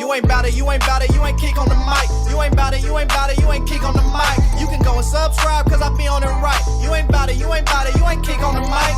You ain't bout it, you ain't bout it, you ain't kick on the mic. You ain't bout it, you ain't bout it, you ain't kick on the mic. You can go and subscribe, cause I be on it right. You ain't bout it, you ain't bout it, you ain't kick on the mic.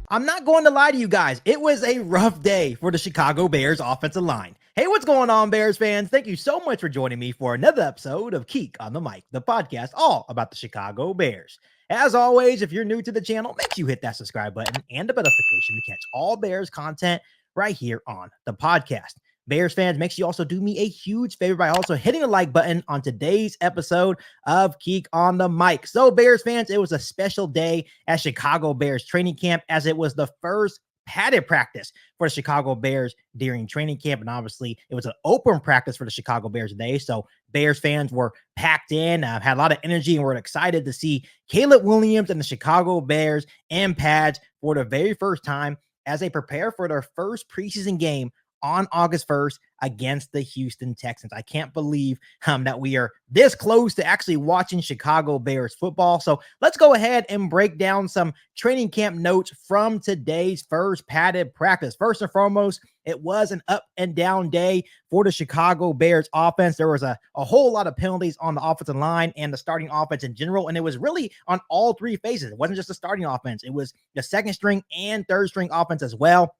I'm not going to lie to you guys. It was a rough day for the Chicago Bears offensive line. Hey, what's going on, Bears fans? Thank you so much for joining me for another episode of KIEQ on the Mic, the podcast all about the Chicago Bears. As always, if you're new to the channel, make sure you hit that subscribe button and the notification to catch all Bears content right here on the podcast. Bears fans, make sure you also do me a huge favor by also hitting the like button on today's episode of KIEQ on the Mic. So, Bears fans, it was a special day at Chicago Bears training camp as it was the first padded practice for the Chicago Bears during training camp. And obviously, it was an open practice for the Chicago Bears today. So, Bears fans were packed in, had a lot of energy, and were excited to see Caleb Williams and the Chicago Bears in pads for the very first time as they prepare for their first preseason game on August 1st against the Houston Texans. I can't believe that we are this close to actually watching Chicago Bears football. So let's go ahead and break down some training camp notes from today's first padded practice. First and foremost, it was an up and down day for the Chicago Bears offense. There was a whole lot of penalties on the offensive line and the starting offense in general, and it was really on all three phases. It wasn't just the starting offense. It was the second string and third string offense as well.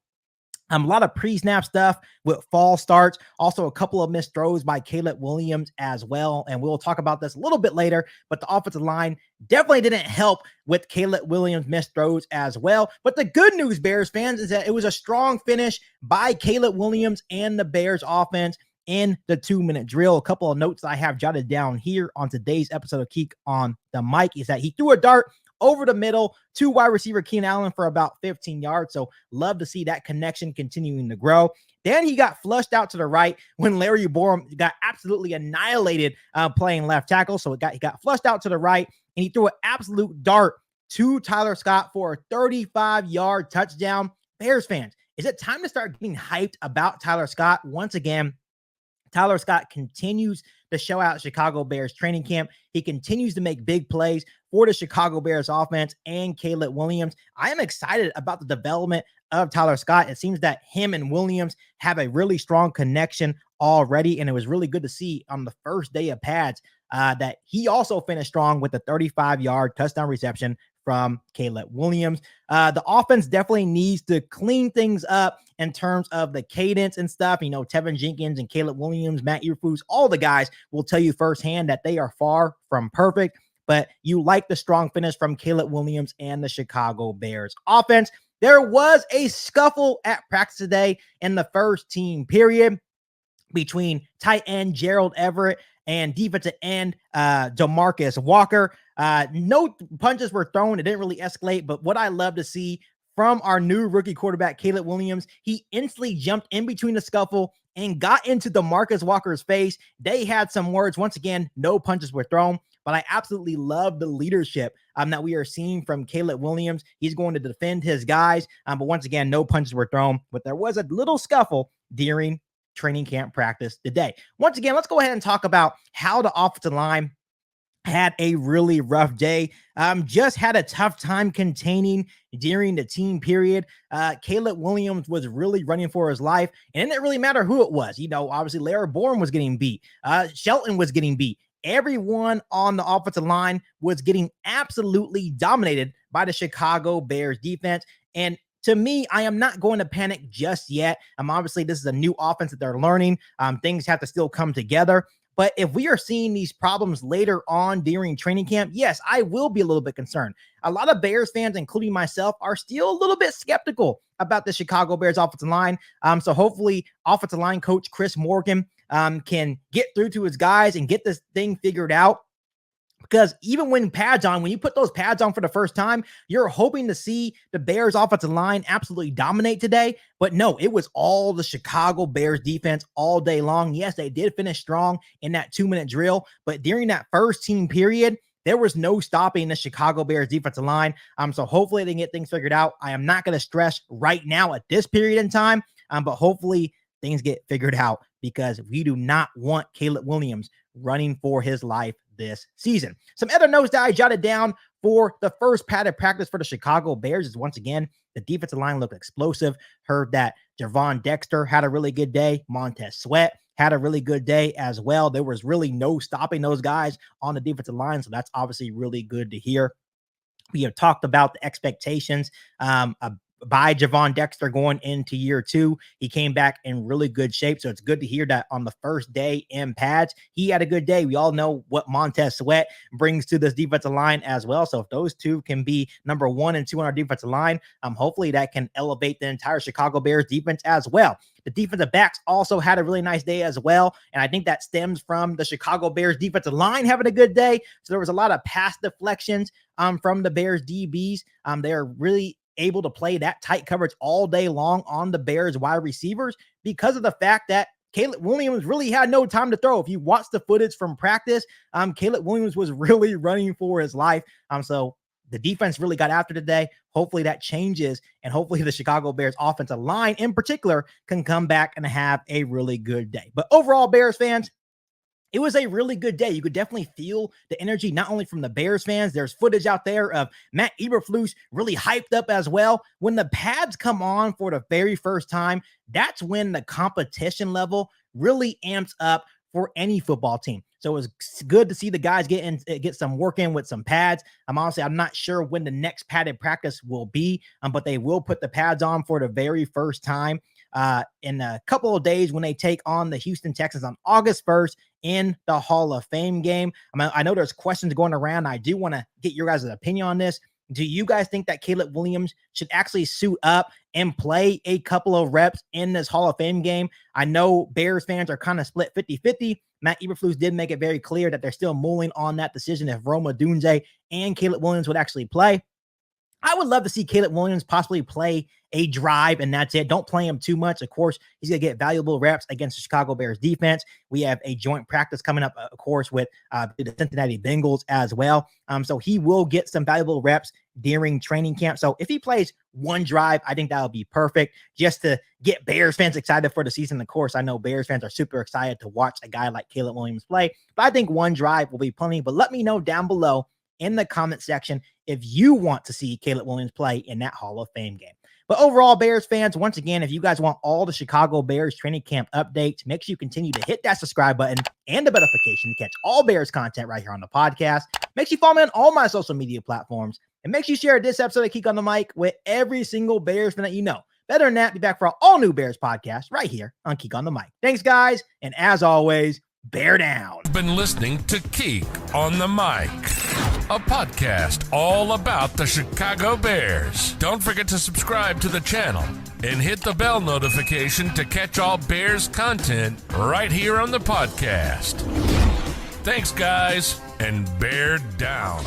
A lot of pre-snap stuff with false starts. Also, a couple of missed throws by Caleb Williams as well. And we'll talk about this a little bit later. But the offensive line definitely didn't help with Caleb Williams' missed throws as well. But the good news, Bears fans, is that it was a strong finish by Caleb Williams and the Bears offense in the 2-minute drill. A couple of notes that I have jotted down here on today's episode of KIEQ on the Mic is that he threw a dart over the middle to wide receiver Keenan Allen for about 15 yards. So love to see that connection continuing to grow. Then he got flushed out to the right when Larry Borom got absolutely annihilated playing left tackle. So he got flushed out to the right, and he threw an absolute dart to Tyler Scott for a 35-yard touchdown. Bears fans, is it time to start getting hyped about Tyler Scott? Once again, Tyler Scott continues to show out Chicago Bears training camp. He continues to make big plays for the Chicago Bears offense and Caleb Williams. I am excited about the development of Tyler Scott. It seems that him and Williams have a really strong connection already, and it was really good to see on the first day of pads that he also finished strong with a 35-yard touchdown reception from Caleb Williams. The offense definitely needs to clean things up in terms of the cadence and stuff. You know, Tevin Jenkins and Caleb Williams, Matt Eberflus, all the guys will tell you firsthand that they are far from perfect, but you like the strong finish from Caleb Williams and the Chicago Bears offense. There was a scuffle at practice today in the first team period between tight end Gerald Everett and defensive end DeMarcus Walker. No punches were thrown. It didn't really escalate, but what I love to see from our new rookie quarterback, Caleb Williams, he instantly jumped in between the scuffle and got into DeMarcus Walker's face. They had some words. Once again, no punches were thrown, but I absolutely love the leadership that we are seeing from Caleb Williams. He's going to defend his guys, but once again, no punches were thrown, but there was a little scuffle during training camp practice today. Once again, let's go ahead and talk about how the offensive line had a really rough day. Just had a tough time containing during the team period. Caleb Williams was really running for his life, and it didn't really matter who it was. You know, obviously Larry Borom was getting beat. Shelton was getting beat. Everyone on the offensive line was getting absolutely dominated by the Chicago Bears defense. And to me, I am not going to panic just yet. Obviously, this is a new offense that they're learning. Things have to still come together. But if we are seeing these problems later on during training camp, yes, I will be a little bit concerned. A lot of Bears fans, including myself, are still a little bit skeptical about the Chicago Bears offensive line. So hopefully offensive line coach Chris Morgan can get through to his guys and get this thing figured out. Because even when pads on, when you put those pads on for the first time, you're hoping to see the Bears offensive line absolutely dominate today. But no, it was all the Chicago Bears defense all day long. Yes, they did finish strong in that 2-minute drill, but during that first team period, there was no stopping the Chicago Bears defensive line. So hopefully they can get things figured out. I am not going to stress right now at this period in time, but hopefully things get figured out because we do not want Caleb Williams running for his life this season. Some other notes that I jotted down for the first padded practice for the Chicago Bears is once again, the defensive line looked explosive. Heard that Javon Dexter had a really good day. Montez Sweat had a really good day as well. There was really no stopping those guys on the defensive line. So that's obviously really good to hear. We have talked about the expectations by Javon Dexter going into year 2. He came back in really good shape. So it's good to hear that on the first day in pads, he had a good day. We all know what Montez Sweat brings to this defensive line as well. So if those two can be number 1 and 2 on our defensive line, hopefully that can elevate the entire Chicago Bears defense as well. The defensive backs also had a really nice day as well. And I think that stems from the Chicago Bears defensive line having a good day. So there was a lot of pass deflections from the Bears DBs. They're really able to play that tight coverage all day long on the Bears wide receivers because of the fact that Caleb Williams really had no time to throw. If you watch the footage from practice, Caleb Williams was really running for his life. So the defense really got after today. Hopefully that changes, and hopefully the Chicago Bears offensive line in particular can come back and have a really good day. But overall, Bears fans, it was a really good day. You could definitely feel the energy, not only from the Bears fans. There's footage out there of Matt Eberflus really hyped up as well. When the pads come on for the very first time, that's when the competition level really amps up for any football team. So it was good to see the guys get some work in with some pads. I'm not sure when the next padded practice will be, but they will put the pads on for the very first time in a couple of days when they take on the Houston Texans on August 1st in the Hall of Fame game. I know there's questions going around. I do want to get your guys' opinion on this. Do you guys think that Caleb Williams should actually suit up and play a couple of reps in this Hall of Fame game? I know Bears fans are kind of split 50-50. Matt Eberflus did make it very clear that they're still mulling on that decision if Odunze and Caleb Williams would actually play. I would love to see Caleb Williams possibly play a drive, and that's it. Don't play him too much. Of course, he's going to get valuable reps against the Chicago Bears defense. We have a joint practice coming up, of course, with the Cincinnati Bengals as well. So he will get some valuable reps during training camp. So if he plays one drive, I think that would be perfect just to get Bears fans excited for the season. Of course, I know Bears fans are super excited to watch a guy like Caleb Williams play, but I think one drive will be plenty. But let me know down below in the comment section if you want to see Caleb Williams play in that Hall of Fame game. But overall, Bears fans, once again, if you guys want all the Chicago Bears training camp updates, make sure you continue to hit that subscribe button and the notification to catch all Bears content right here on the podcast. Make sure you follow me on all my social media platforms, and make sure you share this episode of KIEQ on the Mic with every single Bears fan that you know. Better than that, be back for our all-new Bears podcast right here on KIEQ on the Mic. Thanks, guys, and as always, bear down. You've been listening to KIEQ on the Mic, a podcast all about the Chicago Bears. Don't forget to subscribe to the channel and hit the bell notification to catch all Bears content right here on the podcast. Thanks, guys, and bear down.